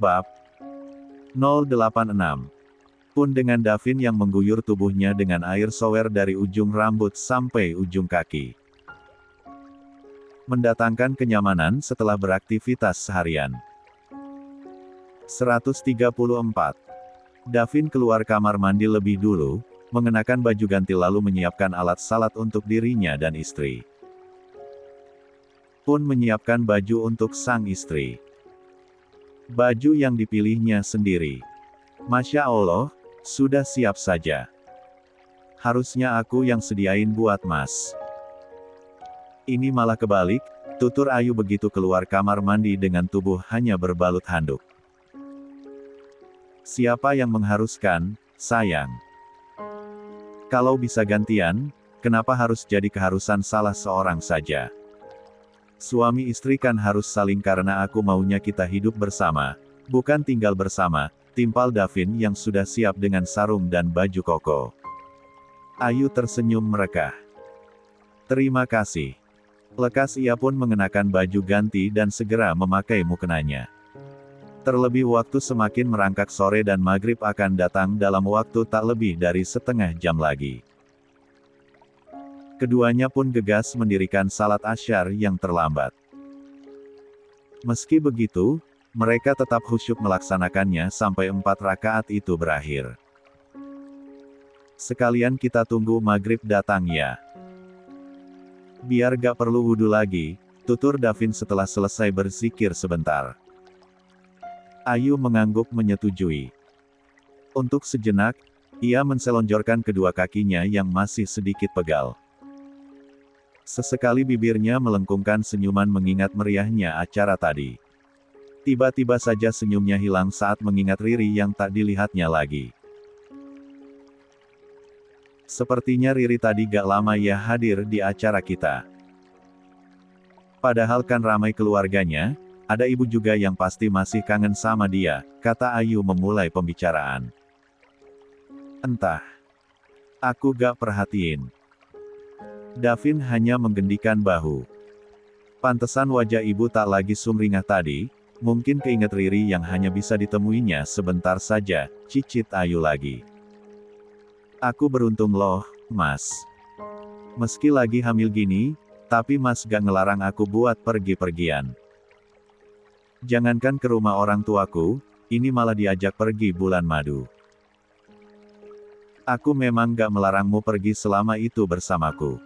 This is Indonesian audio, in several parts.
Bab 086. Pun dengan Davin yang mengguyur tubuhnya dengan air shower dari ujung rambut sampai ujung kaki. Mendatangkan kenyamanan setelah beraktivitas seharian. 134. Davin keluar kamar mandi lebih dulu, mengenakan baju ganti lalu menyiapkan alat salat untuk dirinya dan istri. Pun menyiapkan baju untuk sang istri. Baju yang dipilihnya sendiri. Masya Allah, sudah siap saja. Harusnya aku yang sediain buat Mas. Ini malah kebalik, tutur Ayu begitu keluar kamar mandi dengan tubuh hanya berbalut handuk. Siapa yang mengharuskan, sayang? Kalau bisa gantian, kenapa harus jadi keharusan salah seorang saja? Suami istri kan harus saling karena aku maunya kita hidup bersama, bukan tinggal bersama, timpal Davin yang sudah siap dengan sarung dan baju koko. Ayu tersenyum merekah. Terima kasih. Lekas ia pun mengenakan baju ganti dan segera memakai mukenanya. Terlebih waktu semakin merangkak sore dan maghrib akan datang dalam waktu tak lebih dari setengah jam lagi. Keduanya pun gegas mendirikan salat asyar yang terlambat. Meski begitu, mereka tetap khusyuk melaksanakannya sampai 4 rakaat itu berakhir. Sekalian kita tunggu maghrib datang ya. Biar gak perlu wudhu lagi, tutur Davin setelah selesai berzikir sebentar. Ayu mengangguk menyetujui. Untuk sejenak, ia menselonjorkan kedua kakinya yang masih sedikit pegal. Sesekali bibirnya melengkungkan senyuman mengingat meriahnya acara tadi. Tiba-tiba saja senyumnya hilang saat mengingat Riri yang tak dilihatnya lagi. Sepertinya Riri tadi gak lama ya hadir di acara kita. Padahal kan ramai keluarganya, ada ibu juga yang pasti masih kangen sama dia, kata Ayu memulai pembicaraan. Entah. Aku gak perhatiin. Davin hanya menggendikan bahu. Pantesan wajah ibu tak lagi sumringah tadi, mungkin keinget Riri yang hanya bisa ditemuinya sebentar saja, cicit Ayu lagi. Aku beruntung loh, Mas. Meski lagi hamil gini, tapi Mas gak ngelarang aku buat pergi-pergian. Jangankan ke rumah orang tuaku, ini malah diajak pergi bulan madu. Aku memang gak melarangmu pergi selama itu bersamaku.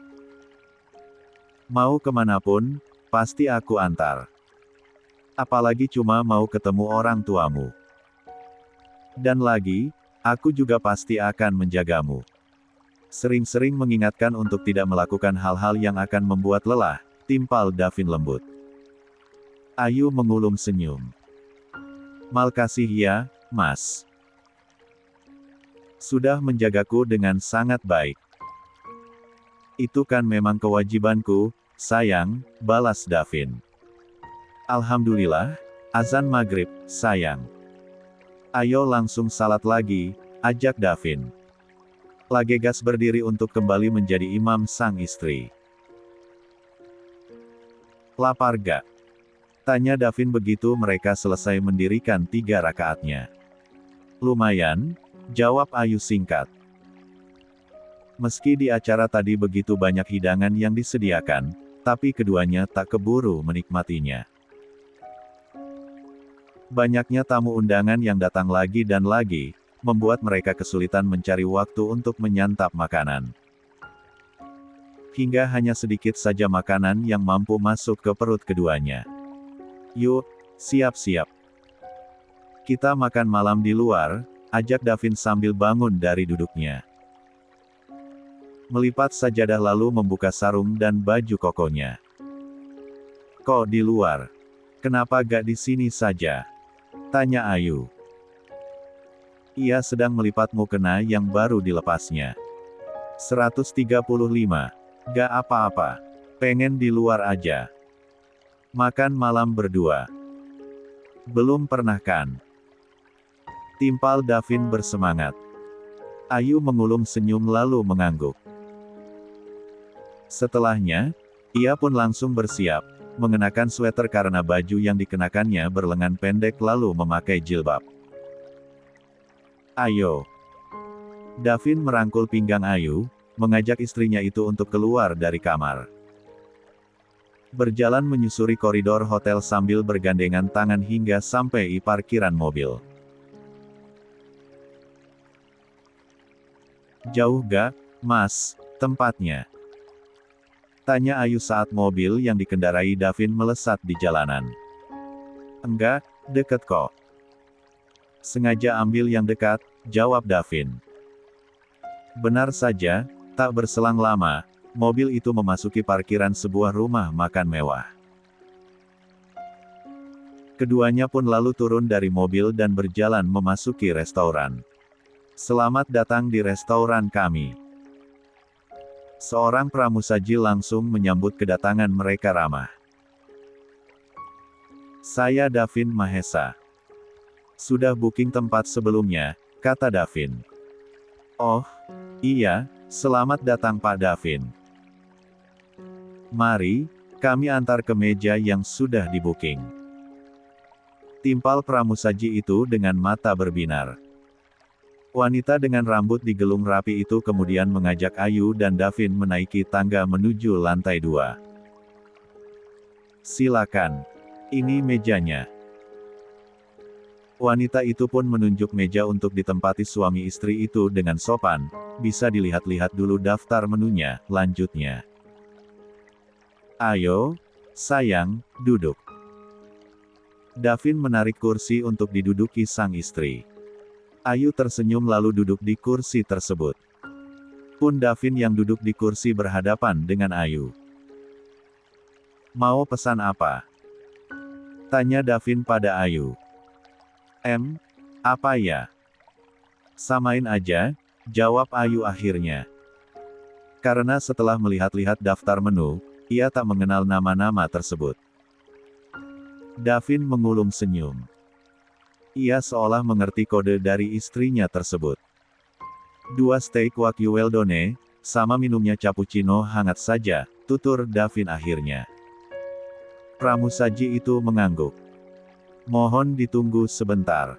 Mau kemanapun, pasti aku antar. Apalagi cuma mau ketemu orang tuamu. Dan lagi, aku juga pasti akan menjagamu. Sering-sering mengingatkan untuk tidak melakukan hal-hal yang akan membuat lelah, timpal Davin lembut. Ayu mengulum senyum. Makasih ya, Mas. Sudah menjagaku dengan sangat baik. Itu kan memang kewajibanku, sayang, balas Davin. Alhamdulillah, azan maghrib, sayang. Ayo langsung salat lagi, ajak Davin. Lagegas berdiri untuk kembali menjadi imam sang istri. Lapar gak? Tanya Davin begitu mereka selesai mendirikan 3 rakaatnya. Lumayan, jawab Ayu singkat. Meski di acara tadi begitu banyak hidangan yang disediakan, tapi keduanya tak keburu menikmatinya. Banyaknya tamu undangan yang datang lagi dan lagi, membuat mereka kesulitan mencari waktu untuk menyantap makanan. Hingga hanya sedikit saja makanan yang mampu masuk ke perut keduanya. Yuk, siap-siap. Kita makan malam di luar, ajak Davin sambil bangun dari duduknya. Melipat sajadah lalu membuka sarung dan baju kokonya. Kok di luar? Kenapa gak di sini saja? Tanya Ayu. Ia sedang melipat mukena yang baru dilepasnya. 135. Gak apa-apa. Pengen di luar aja. Makan malam berdua. Belum pernah kan? Timpal Davin bersemangat. Ayu mengulum senyum lalu mengangguk. Setelahnya, ia pun langsung bersiap, mengenakan sweater karena baju yang dikenakannya berlengan pendek lalu memakai jilbab. Ayo. Davin merangkul pinggang Ayu, mengajak istrinya itu untuk keluar dari kamar. Berjalan menyusuri koridor hotel sambil bergandengan tangan hingga sampai di parkiran mobil. Jauh gak, Mas, tempatnya? Tanya Ayu saat mobil yang dikendarai Davin melesat di jalanan. Enggak, deket kok. Sengaja ambil yang dekat, jawab Davin. Benar saja, tak berselang lama, mobil itu memasuki parkiran sebuah rumah makan mewah. Keduanya pun lalu turun dari mobil dan berjalan memasuki restoran. Selamat datang di restoran kami. Seorang pramusaji langsung menyambut kedatangan mereka ramah. Saya Davin Mahesa. Sudah booking tempat sebelumnya, kata Davin. Oh, iya, selamat datang Pak Davin. Mari, kami antar ke meja yang sudah di-booking. Timpal pramusaji itu dengan mata berbinar. Wanita dengan rambut digelung rapi itu kemudian mengajak Ayu dan Davin menaiki tangga menuju lantai 2. Silakan. Ini mejanya. Wanita itu pun menunjuk meja untuk ditempati suami istri itu dengan sopan. Bisa dilihat-lihat dulu daftar menunya, lanjutnya. Ayo, sayang, duduk. Davin menarik kursi untuk diduduki sang istri. Ayu tersenyum lalu duduk di kursi tersebut. Pun Davin yang duduk di kursi berhadapan dengan Ayu. Mau pesan apa? Tanya Davin pada Ayu. Apa ya? Samain aja, jawab Ayu akhirnya. Karena setelah melihat-lihat daftar menu, ia tak mengenal nama-nama tersebut. Davin mengulum senyum. Ia seolah mengerti kode dari istrinya tersebut. 2 steak wagyu well done, sama minumnya cappuccino hangat saja, tutur Davin akhirnya. Pramusaji itu mengangguk. Mohon ditunggu sebentar.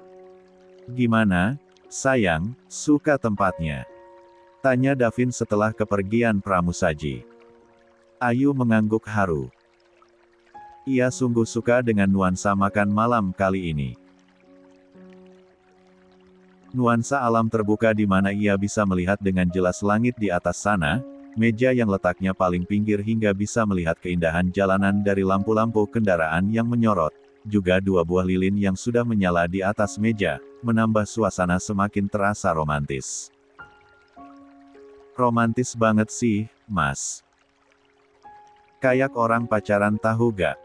Gimana, sayang, suka tempatnya? Tanya Davin setelah kepergian pramusaji. Ayu mengangguk haru. Ia sungguh suka dengan nuansa makan malam kali ini. Nuansa alam terbuka di mana ia bisa melihat dengan jelas langit di atas sana, meja yang letaknya paling pinggir hingga bisa melihat keindahan jalanan dari lampu-lampu kendaraan yang menyorot, juga 2 buah lilin yang sudah menyala di atas meja, menambah suasana semakin terasa romantis. Romantis banget sih, Mas. Kayak orang pacaran tahu gak?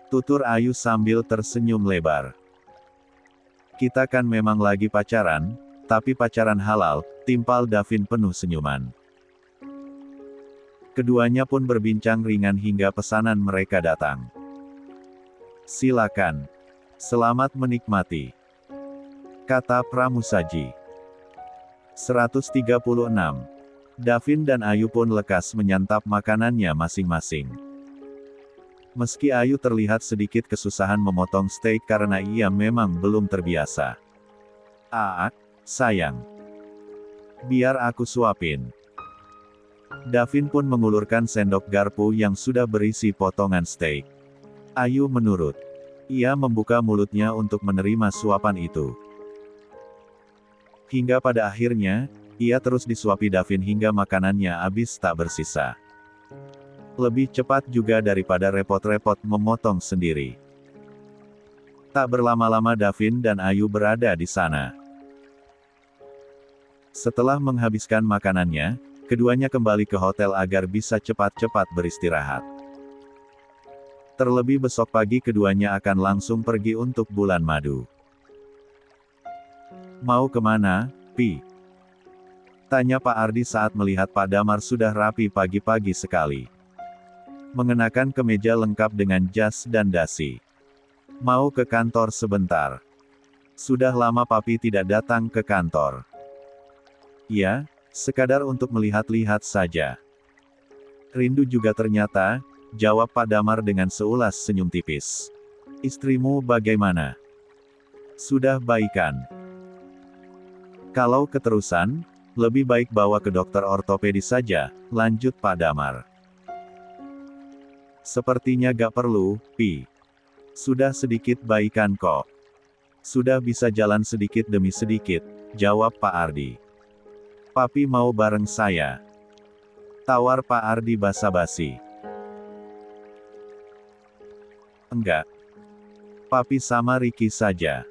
Tutur Ayu sambil tersenyum lebar. Kita kan memang lagi pacaran, tapi pacaran halal, timpal Davin penuh senyuman. Keduanya pun berbincang ringan hingga pesanan mereka datang. Silakan. Selamat menikmati. Kata pramusaji. 136. Davin dan Ayu pun lekas menyantap makanannya masing-masing. Meski Ayu terlihat sedikit kesusahan memotong steak karena ia memang belum terbiasa. Sayang. Biar aku suapin. Davin pun mengulurkan sendok garpu yang sudah berisi potongan steak. Ayu menurut. Ia membuka mulutnya untuk menerima suapan itu. Hingga pada akhirnya, ia terus disuapi Davin hingga makanannya habis tak bersisa. Lebih cepat juga daripada repot-repot memotong sendiri. Tak berlama-lama Davin dan Ayu berada di sana. Setelah menghabiskan makanannya, keduanya kembali ke hotel agar bisa cepat-cepat beristirahat. Terlebih besok pagi keduanya akan langsung pergi untuk bulan madu. Mau kemana, Pi? Tanya Pak Ardi saat melihat Pak Damar sudah rapi pagi-pagi sekali. Mengenakan kemeja lengkap dengan jas dan dasi. Mau ke kantor sebentar. Sudah lama Papi tidak datang ke kantor. Ya, sekadar untuk melihat-lihat saja. Rindu juga ternyata, jawab Pak Damar dengan seulas senyum tipis. Istrimu bagaimana? Sudah baikan? Kalau keterusan, lebih baik bawa ke dokter ortopedis saja, lanjut Pak Damar. Sepertinya gak perlu, Pi. Sudah sedikit baikan kok. Sudah bisa jalan sedikit demi sedikit, jawab Pak Ardi. Papi mau bareng saya? Tawar Pak Ardi basa-basi. Enggak. Papi sama Ricky saja.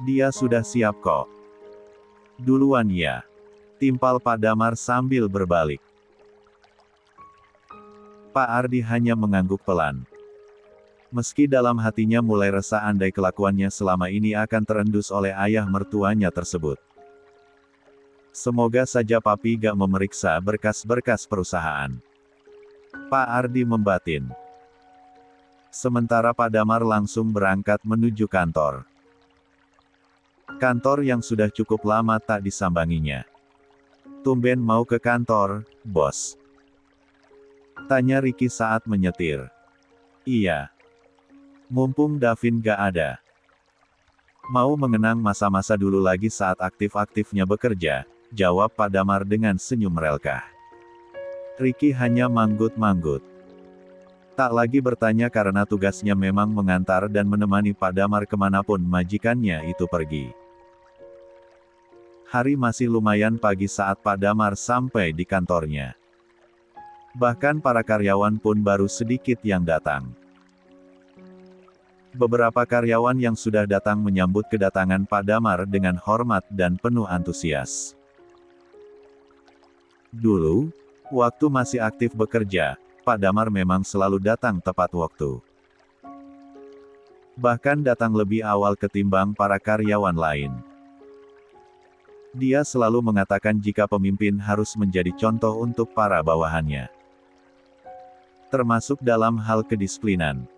Dia sudah siap kok. Duluan ya. Timpal Pak Damar sambil berbalik. Pak Ardi hanya mengangguk pelan. Meski dalam hatinya mulai resah andai kelakuannya selama ini akan terendus oleh ayah mertuanya tersebut. Semoga saja papi gak memeriksa berkas-berkas perusahaan. Pak Ardi membatin. Sementara Pak Damar langsung berangkat menuju kantor. Kantor yang sudah cukup lama tak disambanginya. Tumben mau ke kantor, bos? Tanya Ricky saat menyetir. Iya. Mumpung Davin gak ada. Mau mengenang masa-masa dulu lagi saat aktif-aktifnya bekerja, jawab Pak Damar dengan senyum relkah. Ricky hanya manggut-manggut. Tak lagi bertanya karena tugasnya memang mengantar dan menemani Pak Damar kemanapun majikannya itu pergi. Hari masih lumayan pagi saat Pak Damar sampai di kantornya. Bahkan para karyawan pun baru sedikit yang datang. Beberapa karyawan yang sudah datang menyambut kedatangan Pak Damar dengan hormat dan penuh antusias. Dulu, waktu masih aktif bekerja, Pak Damar memang selalu datang tepat waktu. Bahkan datang lebih awal ketimbang para karyawan lain. Dia selalu mengatakan jika pemimpin harus menjadi contoh untuk para bawahannya. Termasuk dalam hal kedisiplinan.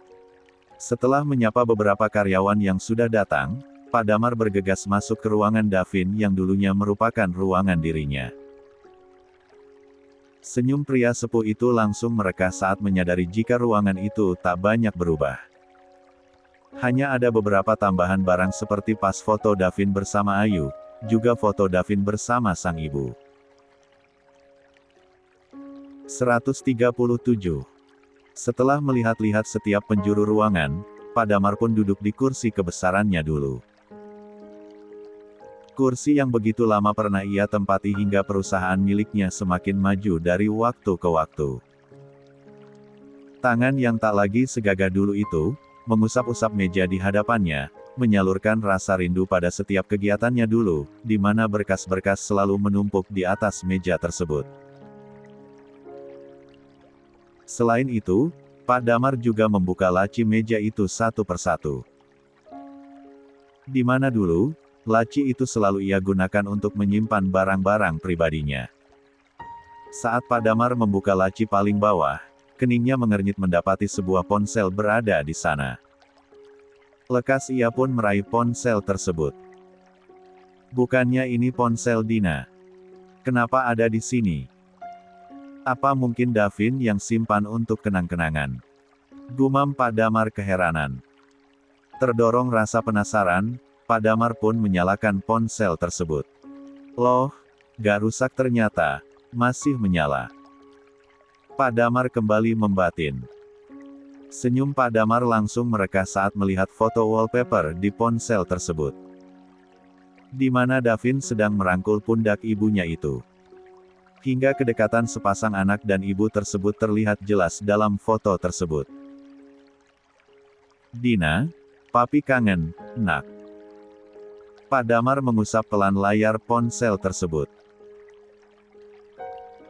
Setelah menyapa beberapa karyawan yang sudah datang, Pak Damar bergegas masuk ke ruangan Davin yang dulunya merupakan ruangan dirinya. Senyum pria sepuh itu langsung merekah saat menyadari jika ruangan itu tak banyak berubah. Hanya ada beberapa tambahan barang seperti pas foto Davin bersama Ayu, juga foto Davin bersama sang ibu. 137. Setelah melihat-lihat setiap penjuru ruangan, Pak Damar pun duduk di kursi kebesarannya dulu. Kursi yang begitu lama pernah ia tempati hingga perusahaan miliknya semakin maju dari waktu ke waktu. Tangan yang tak lagi segagah dulu itu, mengusap-usap meja di hadapannya, menyalurkan rasa rindu pada setiap kegiatannya dulu, di mana berkas-berkas selalu menumpuk di atas meja tersebut. Selain itu, Pak Damar juga membuka laci meja itu satu persatu. Di mana dulu, laci itu selalu ia gunakan untuk menyimpan barang-barang pribadinya. Saat Pak Damar membuka laci paling bawah, keningnya mengernyit mendapati sebuah ponsel berada di sana. Lekas ia pun meraih ponsel tersebut. Bukannya ini ponsel Dina. Kenapa ada di sini? Apa mungkin Davin yang simpan untuk kenang-kenangan? Gumam Pak Damar keheranan. Terdorong rasa penasaran, Pak Damar pun menyalakan ponsel tersebut. Loh, gak rusak ternyata, masih menyala. Pak Damar kembali membatin. Senyum Pak Damar langsung merekah saat melihat foto wallpaper di ponsel tersebut. Di mana Davin sedang merangkul pundak ibunya itu. Hingga kedekatan sepasang anak dan ibu tersebut terlihat jelas dalam foto tersebut. Dina, papi kangen, nak. Pak Damar mengusap pelan layar ponsel tersebut.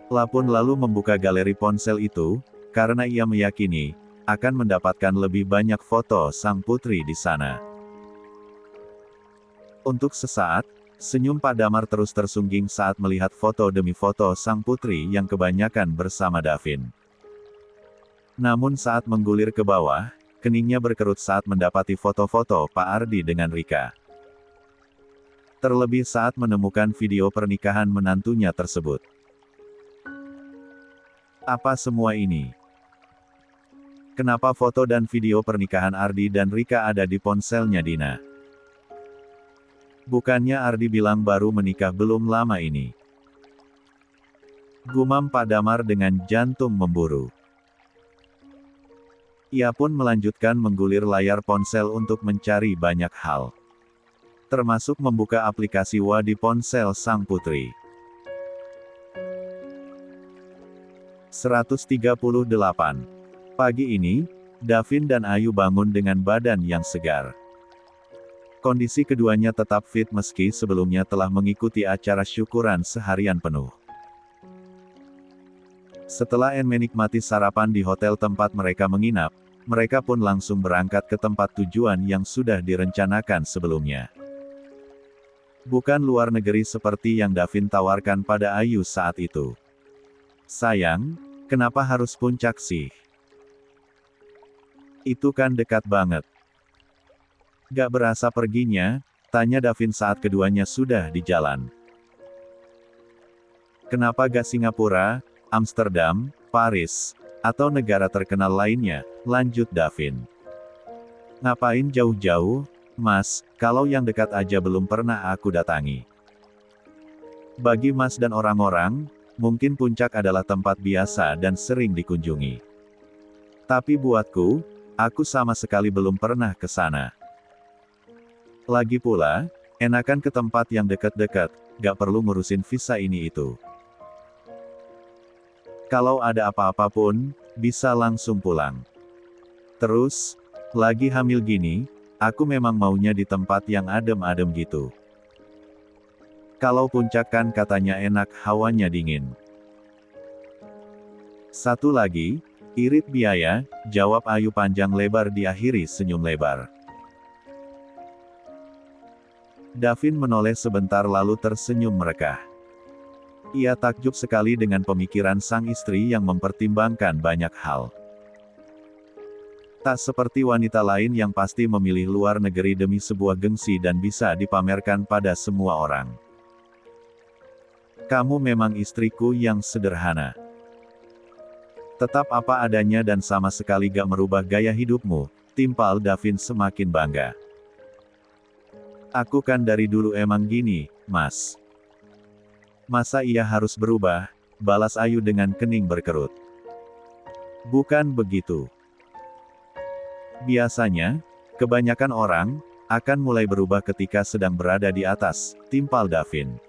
Lapun lalu membuka galeri ponsel itu, karena ia meyakini, akan mendapatkan lebih banyak foto sang putri di sana. Untuk sesaat, senyum Pak Damar terus tersungging saat melihat foto demi foto sang putri yang kebanyakan bersama Davin. Namun saat menggulir ke bawah, keningnya berkerut saat mendapati foto-foto Pak Ardi dengan Rika. Terlebih saat menemukan video pernikahan menantunya tersebut. Apa semua ini? Kenapa foto dan video pernikahan Ardi dan Rika ada di ponselnya Dina? Bukannya Ardi bilang baru menikah belum lama ini? Gumam Pak Damar dengan jantung memburu. Ia pun melanjutkan menggulir layar ponsel untuk mencari banyak hal. Termasuk membuka aplikasi WA di ponsel sang putri. 138. Pagi ini, Davin dan Ayu bangun dengan badan yang segar. Kondisi keduanya tetap fit meski sebelumnya telah mengikuti acara syukuran seharian penuh. Setelah menikmati sarapan di hotel tempat mereka menginap, mereka pun langsung berangkat ke tempat tujuan yang sudah direncanakan sebelumnya. Bukan luar negeri seperti yang Davin tawarkan pada Ayu saat itu. Sayang, kenapa harus puncak sih? Itu kan dekat banget. Gak berasa perginya, tanya Davin saat keduanya sudah di jalan. Kenapa gak Singapura, Amsterdam, Paris, atau negara terkenal lainnya, lanjut Davin. Ngapain jauh-jauh, Mas, kalau yang dekat aja belum pernah aku datangi. Bagi Mas dan orang-orang, mungkin puncak adalah tempat biasa dan sering dikunjungi. Tapi buatku, aku sama sekali belum pernah ke sana. Lagi pula, enakan ke tempat yang dekat-dekat, gak perlu ngurusin visa ini itu. Kalau ada apa-apa pun, bisa langsung pulang. Terus, lagi hamil gini, aku memang maunya di tempat yang adem-adem gitu. Kalau puncak kan katanya enak, hawanya dingin. Satu lagi, irit biaya, jawab Ayu panjang lebar diakhiri senyum lebar. Davin menoleh sebentar lalu tersenyum merekah. Ia takjub sekali dengan pemikiran sang istri yang mempertimbangkan banyak hal. Tak seperti wanita lain yang pasti memilih luar negeri demi sebuah gengsi dan bisa dipamerkan pada semua orang. Kamu memang istriku yang sederhana. Tetap apa adanya dan sama sekali gak merubah gaya hidupmu, timpal Davin semakin bangga. Aku kan dari dulu emang gini, Mas. Masa ia harus berubah, balas Ayu dengan kening berkerut. Bukan begitu. Biasanya, kebanyakan orang, akan mulai berubah ketika sedang berada di atas, timpal Davin.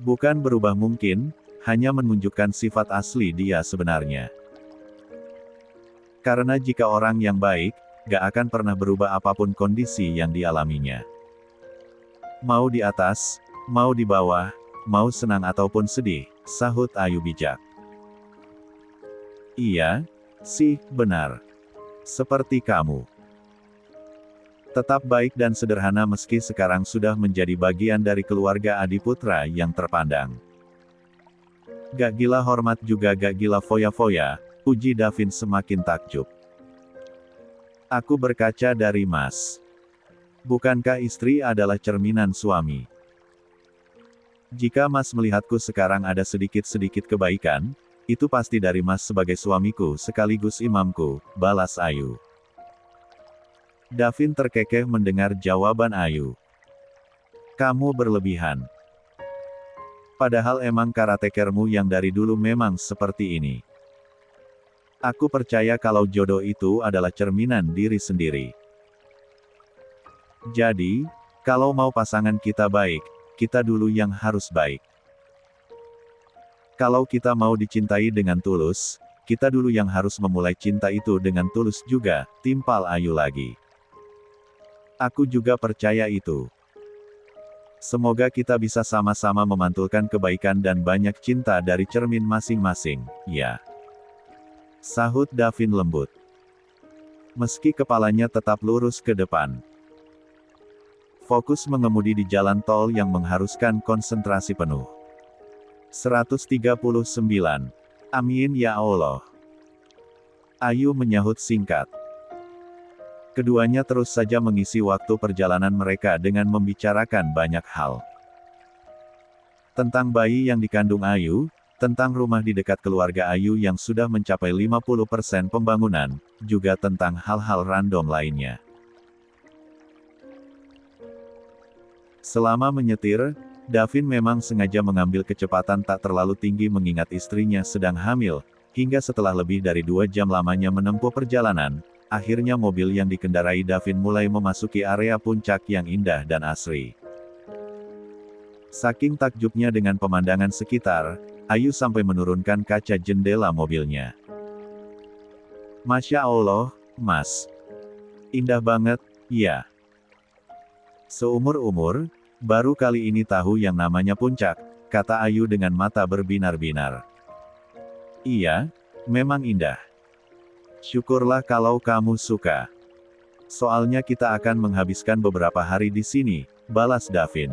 Bukan berubah mungkin, hanya menunjukkan sifat asli dia sebenarnya. Karena jika orang yang baik, gak akan pernah berubah apapun kondisi yang dialaminya. Mau di atas, mau di bawah, mau senang ataupun sedih, sahut Ayu bijak. Iya, sih, benar. Seperti kamu. Tetap baik dan sederhana meski sekarang sudah menjadi bagian dari keluarga Adiputra yang terpandang. Gak gila hormat juga gak gila foya-foya, puji Davin semakin takjub. Aku berkaca dari Mas. Bukankah istri adalah cerminan suami? Jika Mas melihatku sekarang ada sedikit-sedikit kebaikan, itu pasti dari Mas sebagai suamiku sekaligus imamku, balas Ayu. Davin terkekeh mendengar jawaban Ayu. Kamu berlebihan. Padahal emang karatekermu yang dari dulu memang seperti ini. Aku percaya kalau jodoh itu adalah cerminan diri sendiri. Jadi, kalau mau pasangan kita baik, kita dulu yang harus baik. Kalau kita mau dicintai dengan tulus, kita dulu yang harus memulai cinta itu dengan tulus juga, timpal Ayu lagi. Aku juga percaya itu. Semoga kita bisa sama-sama memantulkan kebaikan dan banyak cinta dari cermin masing-masing, ya. Sahut Davin lembut. Meski kepalanya tetap lurus ke depan. Fokus mengemudi di jalan tol yang mengharuskan konsentrasi penuh. 139. Amin ya Allah. Ayu menyahut singkat. Keduanya terus saja mengisi waktu perjalanan mereka dengan membicarakan banyak hal. Tentang bayi yang dikandung Ayu, tentang rumah di dekat keluarga Ayu yang sudah mencapai 50% pembangunan, juga tentang hal-hal random lainnya. Selama menyetir, Davin memang sengaja mengambil kecepatan tak terlalu tinggi mengingat istrinya sedang hamil, hingga setelah lebih dari 2 jam lamanya menempuh perjalanan, akhirnya mobil yang dikendarai Davin mulai memasuki area puncak yang indah dan asri. Saking takjubnya dengan pemandangan sekitar, Ayu sampai menurunkan kaca jendela mobilnya. Masya Allah, Mas. Indah banget, ya. Seumur-umur, baru kali ini tahu yang namanya puncak, kata Ayu dengan mata berbinar-binar. Iya, memang indah. Syukurlah kalau kamu suka. Soalnya kita akan menghabiskan beberapa hari di sini, balas Davin.